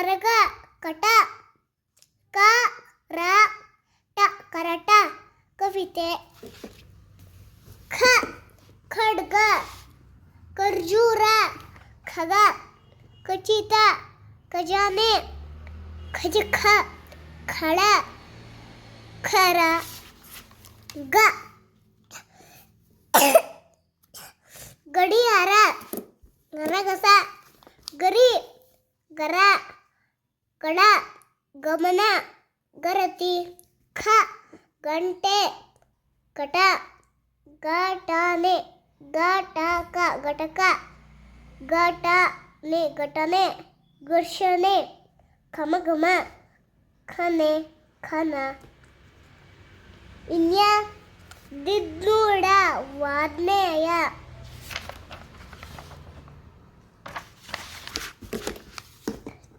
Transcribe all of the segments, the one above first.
ಕರಗ ಕಟ ಕ ರ ಟ ಕರಟ ಕವಿತೆ ಖ ಖಡ್ಗ ಖರ್ಜೂರ ಖಗ ಖಚಿತ ಖಜಾನೆ ಖಜಖ ಖಳ ಖರ ಗ ಗಡಿಯಾರ ಗರಗಸ ಗರಿ ಗರ ಗಡ ಗಮನ ಗರತಿ ಖ ಗಂಟೆ ಘಟ ಘಟನೆ ಘಟಕ ಘಟಕ ಘಟನೆ ಘಟನೆ ಘರ್ಷಣೆ ಖಮಘಮ ಖನೆ ಖನ ಇನ್ಯ ದಿದ್ನೂಡ ವಾದ್ನೇಯ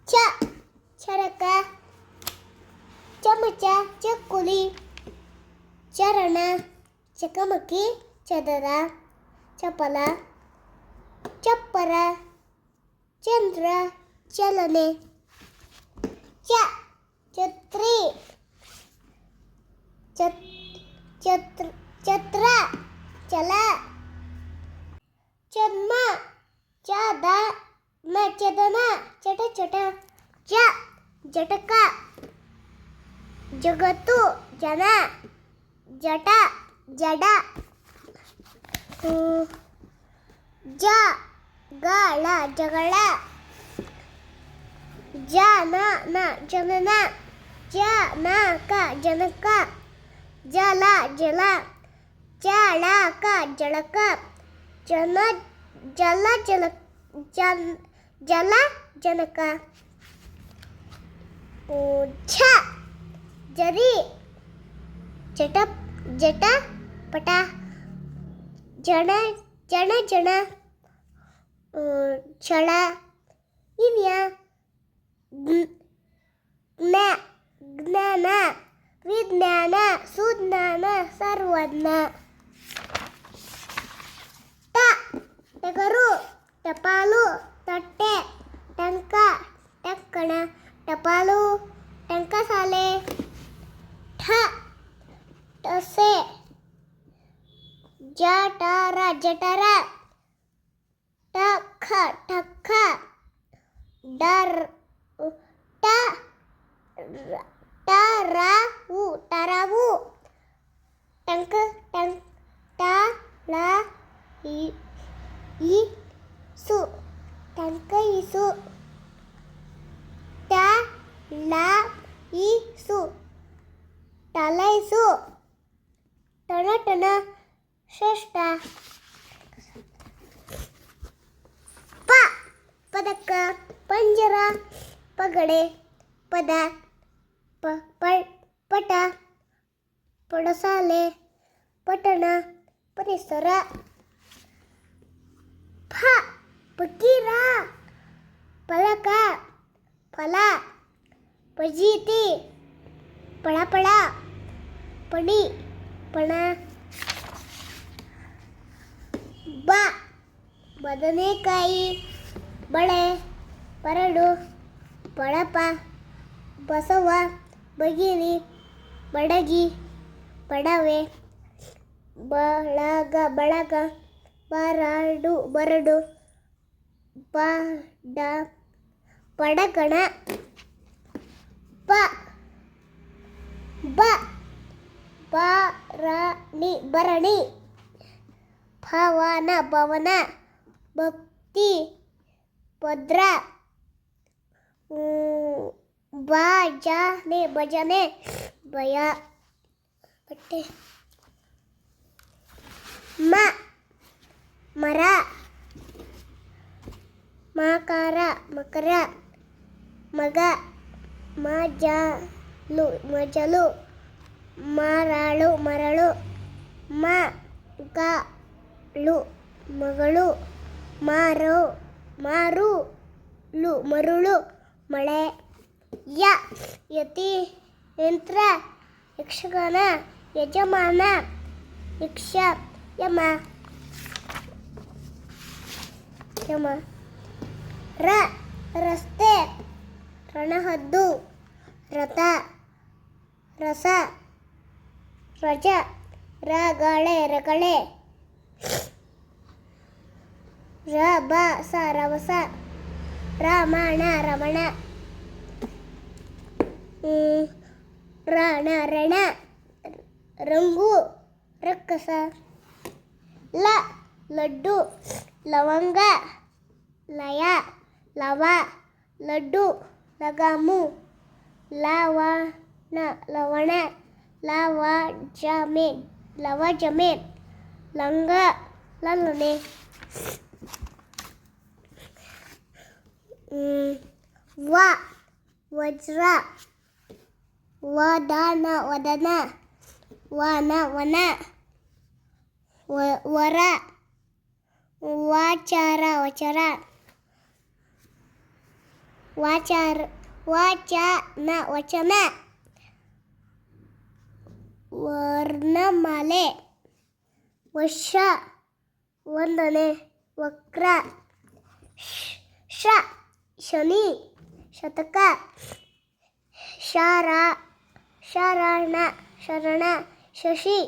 ಚ ಚರಕ ಚಮಚ ಚಕ್ಕುಲಿ ಚರಣ ಚಕಮಕಿ ಚದರ ಚಪಲ ಚಪ್ಪರ ಚಂದ್ರ ಚಲನೆ ಛತ್ರಿ ಛತ್ರ ಚಲ ಚದ್ಮ ಚದ ಚದನ ಚಟ ಚಟ ಜಟಕ ಜಗತ್ತು ಜನ ಜಟ ಜಡ ಗಳ ಜಗಳ ಜನನ ಜನನ ಜನಕ ಜನಕ ಜಲ ಜಲ ಜಳಕ ಜಳಕ ಜನ ಜಲ ಜಲ ಜಲ ಜನಕ ಛ ಜರಿ ಜಟ ಜಟ ಪಟ ಜಣ ಜಣ ಜಣ ಛಳ ಇನ್ಯ ಜ್ಞಾನ ವಿಜ್ಞಾನ ಸುಜ್ಞಾನ ಸರ್ವಜ್ಞ ಟಗರು ಟಪಾಲು ತಟ್ಟೆ ಟಂಕ ಟಕ್ಕಣ ಟಪಾಲು ಟಂಕಸಾಲೆ ಟಸೆ ಜಠರ ಜಠರ ಟಖ ಠಕ್ಕ ಡರ್ ಟರಾವು ಟರಾವು ಟಂಕ ಟಂಕ ಟ ಲ ಇ ಸು ಟಂಕ ಇಸು ಟ ಲ ಇ ಸು ಟಲೈಸು ಟಣಟಣ ಶ್ರೇಷ್ಠ ಪದಕ ಪಂಜರ ಪಗಡೆ ಪದ ಪಟ ಪಡಸಾಲೆ ಪಟ್ಟಣ ಪರಿಸರ ಫಕೀರ ಫಲಕ ಫಲ ಫಜೀತಿ ಪಳಪಳ ಪಡಿ ಪಣ ಬದನೆಕಾಯಿ ಬಳೆ ಪರಡು ಬಳಪ ಬಸವ ಬಗಿರಿ ಬಡಗಿ ಪಡವೆ ಬಳಗ ಬರಡು ಪಡಗಣ ಭರಣಿ ಭವನ ಭಕ್ತಿ ಭದ್ರ ಭಜನೆ ಭಯ ಬಟ್ಟೆ ಮರ ಮಾಕಾರ ಮಕರ ಮಗ ಮಜಲು ಮರಳು ಮಗಳು ಮಗಳು ಮರುಳು ಮಳೆ ಯತಿ ಯಂತ್ರ ಯಕ್ಷಗಾನ ಯಜಮಾನ ಯಕ್ಷ ಯಮ ರಸ್ತೆ ರಣಹದ್ದು ರಥ ರಸ ರಜ ರಗಳೆ ರಗಳೆ ರಭಸ ರವಸ ರಮಣ ರಮಣ ರಣ ರಣ ರಂಗು ರಕ್ಕಸ ಲಡ್ಡು ಲವಂಗ ಲಯ ಲವ ಲಡ್ಡು ಲಗಾಮು ಲವಣ ಲವಣ ಲವಜಮೆ ಲಂಗ ಲಲ್ಲನೆ ವಜ್ರ ವದನ ವನ ವರ ವಾಚಾರ ವಚನ ವರ್ಣಮಾಲೆ ವಶ ವಂದನೆ ವಕ್ರ ಶನಿ ಶತಕ ಶರಣ ಶಶಿ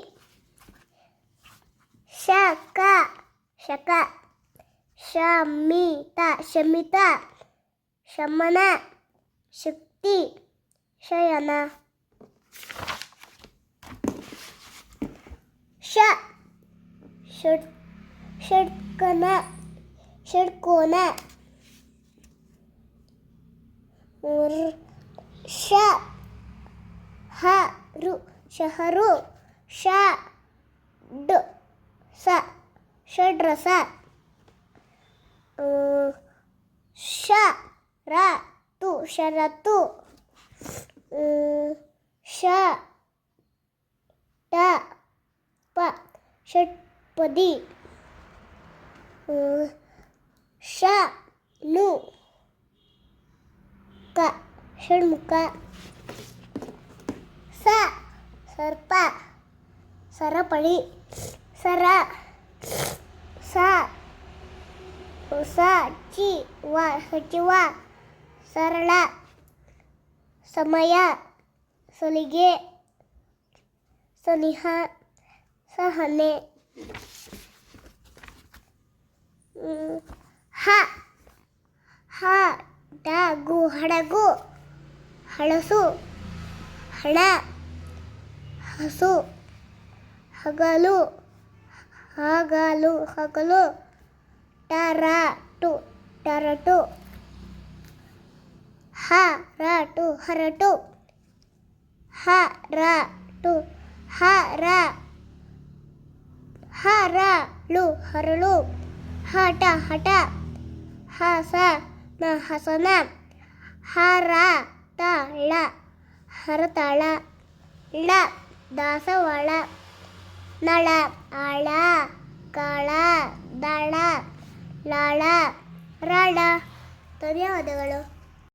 ಶಕ ಶಮಿತ ಶಮನ ಶಕ್ತಿ ಶಯನ ಷಟ್ಕೋನ ಶಹರು ಷಡ್ರಸ ಷರತ್ತು ಷಟ್ಪದಿ ಷಣ್ಮುಖ ಸರ್ಪ ಸರಪಳಿ ಸಚಿವ ಸರಳ ಸಮಯ ಸಲಿಗೆ ಸನಿಹ ಸಹನೆ ಹಡಗು ಹಳಸು ಹಣ ಹಸು ಹಗಲು ಟರಟು ಹರಟು ಹರಳು ಹಠ ಹಸನ ಹರತಾಳ ದಾಸವಾಳ ನಳ ಆಳ ಕಾಳ ದಳ ಲಾಳ ರಾಳ. ಧನ್ಯವಾದಗಳು.